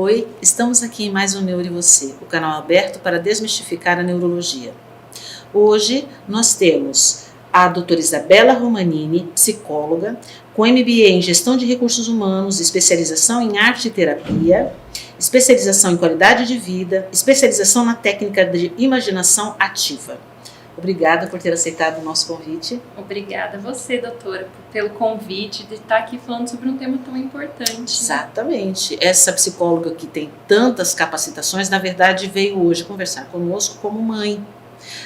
Oi, estamos aqui em mais um Neuro e Você, o canal aberto para desmistificar a neurologia. Hoje nós temos a doutora Isabela Romanini, psicóloga, com MBA em Gestão de Recursos Humanos, especialização em Arte e Terapia, especialização em Qualidade de Vida, especialização na técnica de imaginação ativa. Obrigada por ter aceitado o nosso convite. Obrigada a você, doutora, pelo convite de estar aqui falando sobre um tema tão importante. Exatamente. Essa psicóloga que tem tantas capacitações, na verdade, veio hoje conversar conosco como mãe.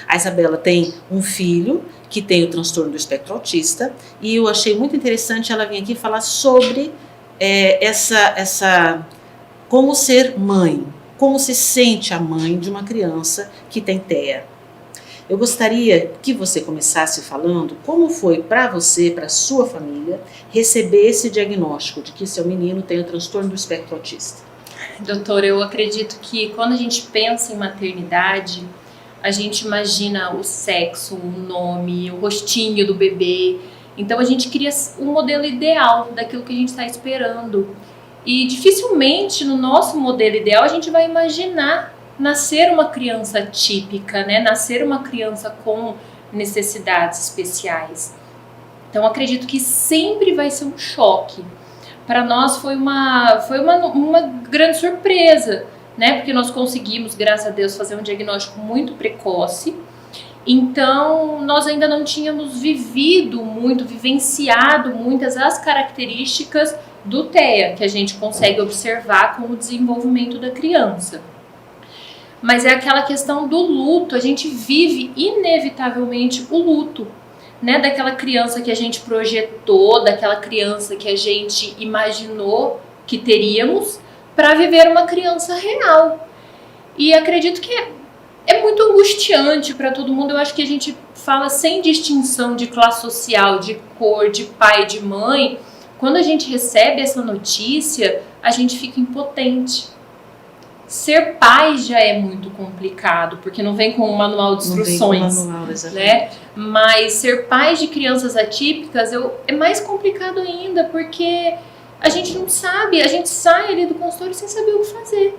A Isabela tem um filho que tem o transtorno do espectro autista e eu achei muito interessante ela vir aqui falar sobre como ser mãe, como se sente a mãe de uma criança que tem TEA. Eu gostaria que você começasse falando como foi para você, para sua família, receber esse diagnóstico de que seu menino tem o transtorno do espectro autista. Doutora, eu acredito que quando a gente pensa em maternidade, a gente imagina o sexo, o nome, o rostinho do bebê. Então a gente cria um modelo ideal daquilo que a gente está esperando. E dificilmente no nosso modelo ideal a gente vai imaginar nascer uma criança típica, né? Nascer uma criança com necessidades especiais. Então acredito que sempre vai ser um choque. Para nós foi uma grande surpresa, né? Porque nós conseguimos, graças a Deus, fazer um diagnóstico muito precoce. Então nós ainda não tínhamos vivenciado muitas das características do TEA, que a gente consegue observar com o desenvolvimento da criança. Mas é aquela questão do luto, a gente vive inevitavelmente o luto, né? Daquela criança que a gente projetou, daquela criança que a gente imaginou que teríamos, para viver uma criança real. E acredito que é muito angustiante para todo mundo. Eu acho que a gente fala sem distinção de classe social, de cor, de pai, de mãe. Quando a gente recebe essa notícia, a gente fica impotente. Ser pai já é muito complicado, porque não vem com um manual de instruções, né? Mas ser pai de crianças atípicas é mais complicado ainda, porque a gente não sabe, a gente sai ali do consultório sem saber o que fazer.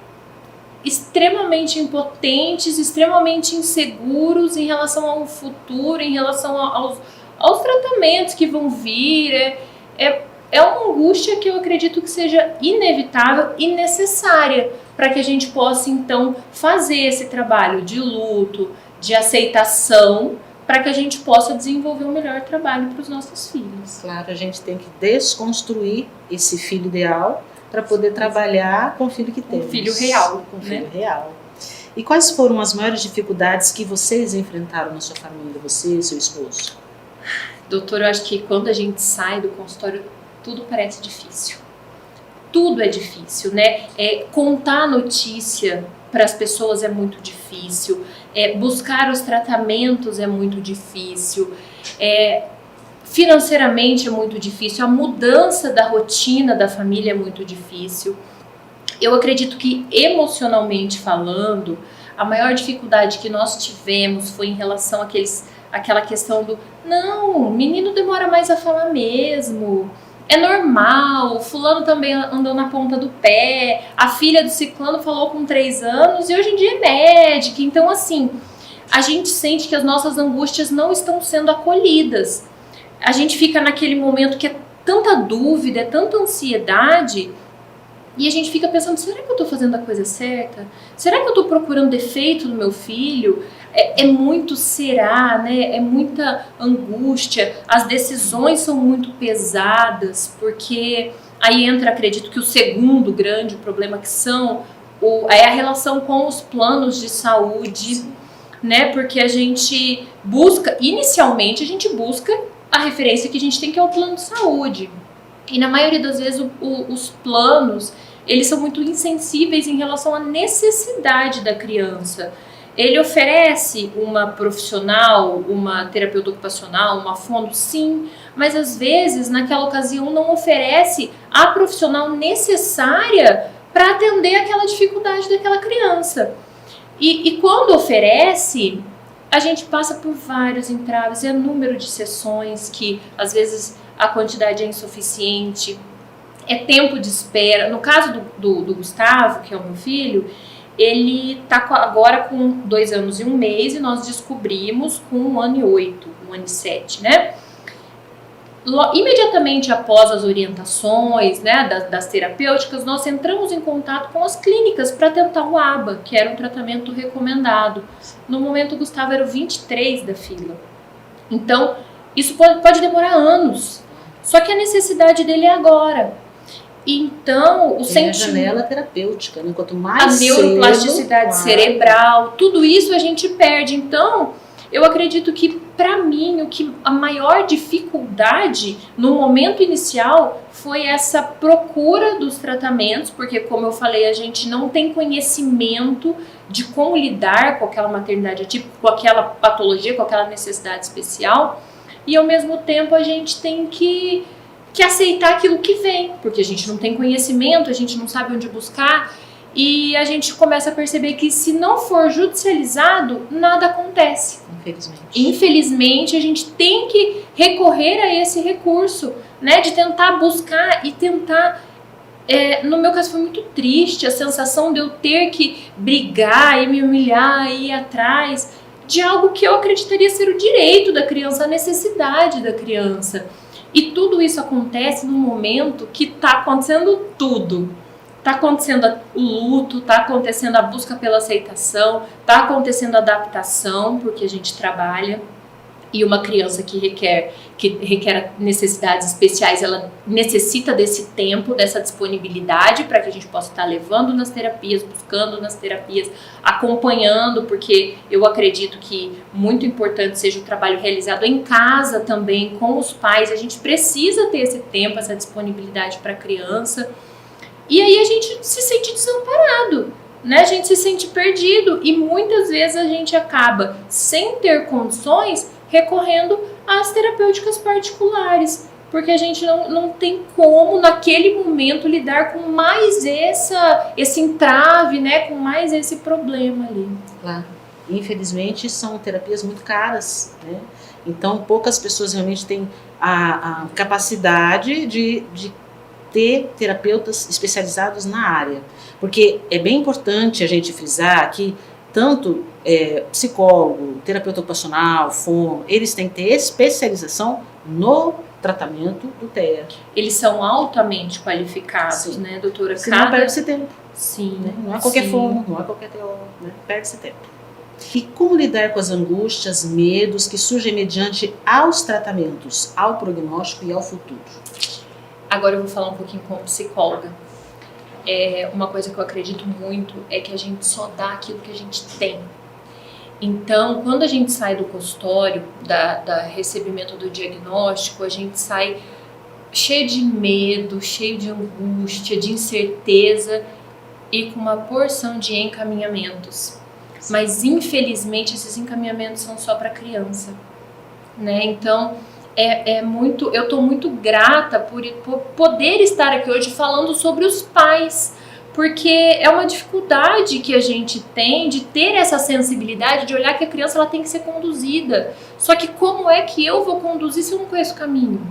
Extremamente impotentes, extremamente inseguros em relação ao futuro, em relação aos tratamentos que vão vir. É uma angústia que eu acredito que seja inevitável e necessária para que a gente possa, então, fazer esse trabalho de luto, de aceitação, para que a gente possa desenvolver um melhor trabalho para os nossos filhos. Claro, a gente tem que desconstruir esse filho ideal para poder trabalhar com o filho que temos. Um filho real. Com o filho real. E quais foram as maiores dificuldades que vocês enfrentaram na sua família, você e seu esposo? Doutor, eu acho que quando a gente sai do consultório, tudo parece difícil. Tudo é difícil, né? Contar a notícia para as pessoas é muito difícil. Buscar os tratamentos é muito difícil. Financeiramente é muito difícil. A mudança da rotina da família é muito difícil. Eu acredito que emocionalmente falando, a maior dificuldade que nós tivemos foi em relação àquela questão do não, o menino demora mais a falar mesmo. É normal, o fulano também andou na ponta do pé, a filha do ciclano falou com 3 anos e hoje em dia é médica. Então, assim, a gente sente que as nossas angústias não estão sendo acolhidas. A gente fica naquele momento que é tanta dúvida, é tanta ansiedade, e a gente fica pensando, será que eu estou fazendo a coisa certa? Será que eu estou procurando defeito no meu filho? É muito será, né? É muita angústia, as decisões são muito pesadas, porque aí entra, acredito que o segundo grande problema que é a relação com os planos de saúde, né? Porque a gente busca, inicialmente a gente busca a referência que a gente tem, que é o plano de saúde. E na maioria das vezes os planos, eles são muito insensíveis em relação à necessidade da criança. Ele oferece uma profissional, uma terapeuta ocupacional, uma fono, sim, mas às vezes naquela ocasião não oferece a profissional necessária para atender aquela dificuldade daquela criança. E quando oferece, a gente passa por vários entraves, número de sessões que às vezes a quantidade é insuficiente. é tempo de espera. No caso do Gustavo, que é o meu filho, ele tá agora com 2 anos e 1 mês e nós descobrimos com 1 ano e 8, 1 ano e 7, né? Imediatamente após as orientações, né, das terapêuticas, nós entramos em contato com as clínicas para tentar o ABA, que era um tratamento recomendado. No momento, o Gustavo era o 23 da fila. Então, isso pode demorar anos. Só que a necessidade dele é agora. Então, o Tem a janela terapêutica, né? Quanto mais a neuroplasticidade cedo, cerebral, tudo isso a gente perde. Então, eu acredito que, para mim, a maior dificuldade no momento inicial foi essa procura dos tratamentos, porque, como eu falei, a gente não tem conhecimento de como lidar com aquela maternidade atípica, com aquela patologia, com aquela necessidade especial, e, ao mesmo tempo, a gente tem que aceitar aquilo que vem, porque a gente não tem conhecimento, a gente não sabe onde buscar, e a gente começa a perceber que se não for judicializado, nada acontece. Infelizmente, a gente tem que recorrer a esse recurso, né, de tentar buscar e tentar... no meu caso foi muito triste a sensação de eu ter que brigar e me humilhar e ir atrás de algo que eu acreditaria ser o direito da criança, a necessidade da criança. E tudo isso acontece num momento que está acontecendo tudo. Está acontecendo o luto, está acontecendo a busca pela aceitação, está acontecendo a adaptação, porque a gente trabalha. E uma criança que requer necessidades especiais, ela necessita desse tempo, dessa disponibilidade para que a gente possa estar levando nas terapias, buscando nas terapias, acompanhando, porque eu acredito que muito importante seja o trabalho realizado em casa também, com os pais. A gente precisa ter esse tempo, essa disponibilidade para a criança. E aí a gente se sente desamparado, né? A gente se sente perdido e muitas vezes a gente acaba, sem ter condições, recorrendo às terapêuticas particulares, porque a gente não tem como, naquele momento, lidar com mais esse entrave, né? Com mais esse problema ali. Claro. Infelizmente, são terapias muito caras, né? Então, poucas pessoas realmente têm a capacidade de ter terapeutas especializados na área. Porque é bem importante a gente frisar que tanto psicólogo, terapeuta ocupacional, fono, eles têm que ter especialização no tratamento do TEA. Eles são altamente qualificados, sim, né, doutora? Senão perde-se tempo. Sim. Né? Não é qualquer fono, não é qualquer TO, né? Perde-se tempo. E como lidar com as angústias, medos que surgem mediante aos tratamentos, ao prognóstico e ao futuro? Agora eu vou falar um pouquinho como psicóloga. Uma coisa que eu acredito muito é que a gente só dá aquilo que a gente tem. Então, quando a gente sai do consultório, da recebimento do diagnóstico, a gente sai cheio de medo, cheio de angústia, de incerteza e com uma porção de encaminhamentos. Mas, infelizmente, esses encaminhamentos são só para criança, né? Então, eu estou muito grata por poder estar aqui hoje falando sobre os pais, porque é uma dificuldade que a gente tem de ter essa sensibilidade de olhar que a criança ela tem que ser conduzida. Só que como é que eu vou conduzir se eu não conheço o caminho?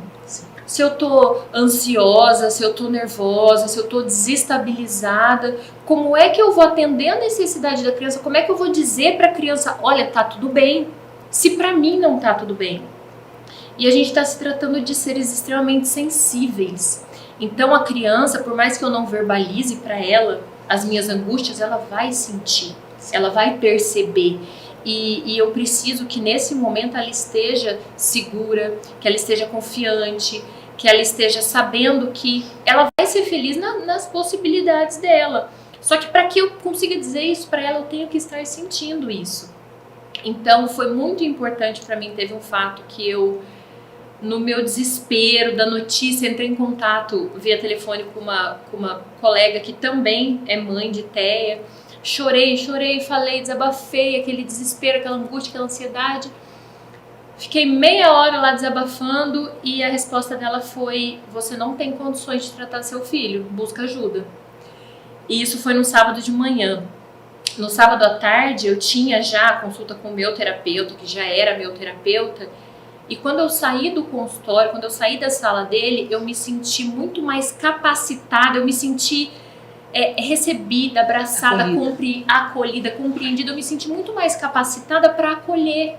Se eu tô ansiosa, se eu tô nervosa, se eu tô desestabilizada, como é que eu vou atender a necessidade da criança? Como é que eu vou dizer para a criança, olha, tá tudo bem, se para mim não tá tudo bem? E a gente está se tratando de seres extremamente sensíveis. Então a criança, por mais que eu não verbalize para ela as minhas angústias, ela vai sentir, ela vai perceber. E eu preciso que nesse momento ela esteja segura, que ela esteja confiante, que ela esteja sabendo que ela vai ser feliz nas possibilidades dela. Só que para que eu consiga dizer isso para ela, eu tenho que estar sentindo isso. Então foi muito importante para mim. Teve um fato que eu, no meu desespero da notícia, entrei em contato via telefone com uma colega que também é mãe de TEA. Chorei, falei, desabafei, aquele desespero, aquela angústia, aquela ansiedade. Fiquei meia hora lá desabafando e a resposta dela foi: você não tem condições de tratar seu filho, busca ajuda. E isso foi no sábado de manhã. No sábado à tarde eu tinha já a consulta com o meu terapeuta, que já era meu terapeuta, E quando eu saí do consultório, quando eu saí da sala dele, eu me senti muito mais capacitada, eu me senti recebida, abraçada, acolhida, compreendida, eu me senti muito mais capacitada para acolher.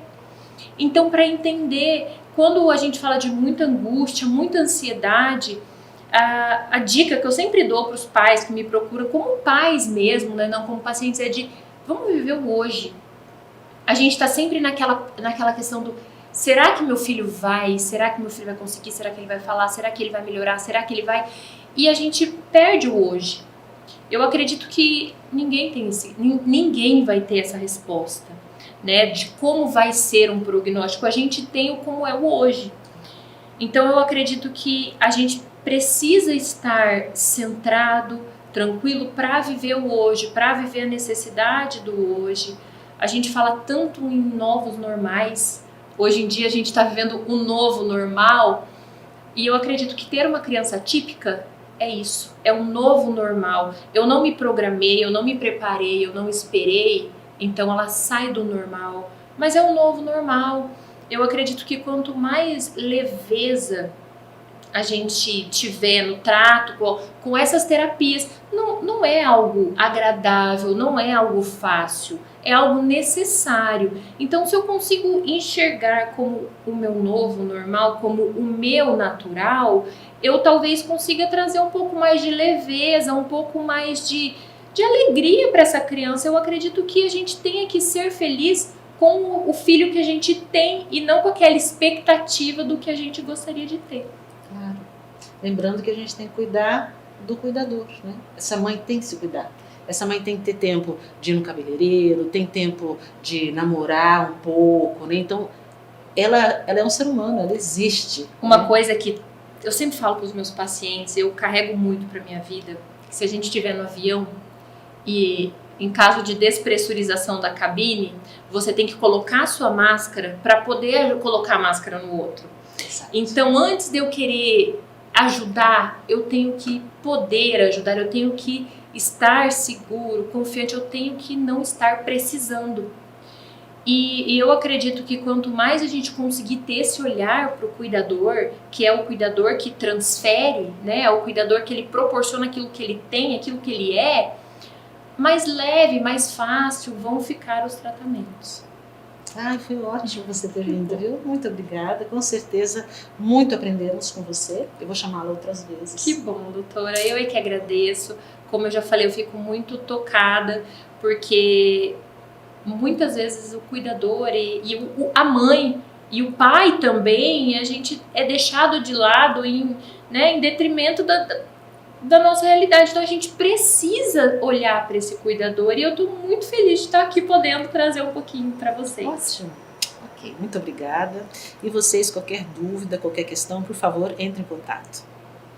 Então, para entender, quando a gente fala de muita angústia, muita ansiedade, a dica que eu sempre dou para os pais que me procuram, como pais mesmo, né, não como pacientes, é de vamos viver o hoje. A gente está sempre naquela questão do será que meu filho vai? Será que meu filho vai conseguir? Será que ele vai falar? Será que ele vai melhorar? Será que ele vai? E a gente perde o hoje. Eu acredito que ninguém vai ter essa resposta, né, de como vai ser um prognóstico. A gente tem o como é o hoje. Então eu acredito que a gente precisa estar centrado, tranquilo para viver o hoje, para viver a necessidade do hoje. A gente fala tanto em novos normais. Hoje em dia a gente está vivendo o novo normal. E eu acredito que ter uma criança típica é isso, é um novo normal. Eu não me programei, eu não me preparei, eu não esperei, então ela sai do normal. Mas é um novo normal. Eu acredito que quanto mais leveza a gente tiver no trato com essas terapias, não é algo agradável, não é algo fácil, é algo necessário. Então, se eu consigo enxergar como o meu novo normal, como o meu natural, eu talvez consiga trazer um pouco mais de leveza, um pouco mais de alegria para essa criança. Eu acredito que a gente tenha que ser feliz com o filho que a gente tem e não com aquela expectativa do que a gente gostaria de ter. Claro. Lembrando que a gente tem que cuidar do cuidador, né? Essa mãe tem que se cuidar. Essa mãe tem que ter tempo de ir no cabeleireiro, tem tempo de namorar um pouco, né? Então, ela é um ser humano, ela existe. Uma coisa que eu sempre falo para os meus pacientes, eu carrego muito para minha vida, que se a gente estiver no avião e em caso de despressurização da cabine, você tem que colocar a sua máscara para poder colocar a máscara no outro. Exato. Então, antes de eu querer ajudar, eu tenho que poder ajudar, eu tenho que estar seguro, confiante, eu tenho que não estar precisando. E eu acredito que quanto mais a gente conseguir ter esse olhar para o cuidador, que é o cuidador que transfere, né, é o cuidador que ele proporciona aquilo que ele tem, aquilo que ele é, mais leve, mais fácil vão ficar os tratamentos. Ai, foi ótimo você ter vindo, viu? Muito obrigada, com certeza muito aprendemos com você. Eu vou chamá-la outras vezes. Que bom, doutora, eu é que agradeço. Como eu já falei, eu fico muito tocada, porque muitas vezes o cuidador a mãe e o pai também, a gente é deixado de lado em detrimento da nossa realidade. Então a gente precisa olhar para esse cuidador e eu estou muito feliz de estar aqui podendo trazer um pouquinho para vocês. Ótimo. Ok, muito obrigada. E vocês, qualquer dúvida, qualquer questão, por favor, entre em contato.